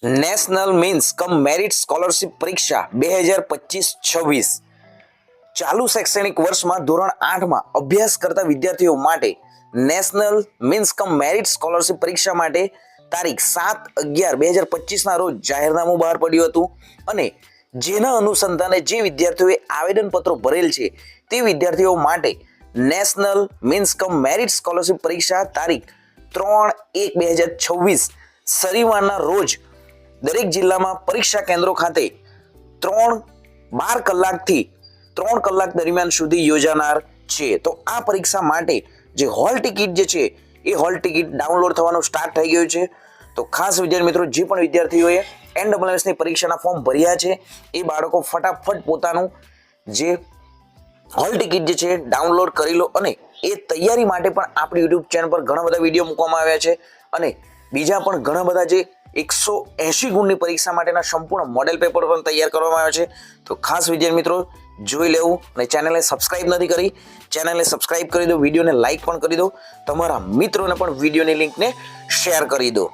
National means કમ merit scholarship પરીક્ષા 2025-26 ચાલુ શૈક્ષણિક વર્ષમાં ધોરણ 8માં અભ્યાસ કરતા વિદ્યાર્થીઓ માટે નેશનલ મીન્સ કમ મેરિટ સ્કોલરશિપ પરીક્ષા માટે તારીખ 7/11/2025ના રોજ જાહેરનામું બહાર પડ્યું હતું અને જેના અનુસંધાને જે વિદ્યાર્થીઓએ આવેદનપત્રો ભરેલ છે તે વિદ્યાર્થીઓ માટે નેશનલ મીન્સ કમ મેરિટ સ્કોલરશિપ પરીક્ષા તારીખ 3/1/2026 શનિવારના રોજ દરેક જિલ્લામાં પરીક્ષા કેન્દ્રો ખાતે 12 કલાકથી 3 કલાક દરમિયાન સુધી યોજાનાર છે. તો આ પરીક્ષા માટે જે હોલ ટિકિટ જે છે એ હોલ ટિકિટ ડાઉનલોડ થવાનું સ્ટાર્ટ થઈ ગયું છે. તો ખાસ વિદ્યાર્થી મિત્રો, જે પણ વિદ્યાર્થીઓએ NSS ની પરીક્ષાના ફોર્મ ભર્યા છે એ બાળકો ફટાફટ પોતાનું જે હોલ ટિકિટ જે છે ડાઉનલોડ કરી લો અને એ તૈયારી માટે પણ આપણી યુટ્યુબ ચેનલ પર ઘણા બધા વિડીયો મૂકવામાં આવ્યા છે અને બીજા પણ ઘણા બધા જે 180 ગુણની પરીક્ષા માટેના સંપૂર્ણ મોડેલ પેપર પણ તૈયાર કરવામાં આવ્યા છે. તો ખાસ વિદ્યાર્થી મિત્રો જોઈ લેવું અને ચેનલને સબસ્ક્રાઇબ નથી કરી, ચેનલને સબસ્ક્રાઇબ કરી દો, વિડીયોને લાઇક પણ કરી દો, તમારા મિત્રોને પણ વિડીયોની લિંકને શેર કરી દો.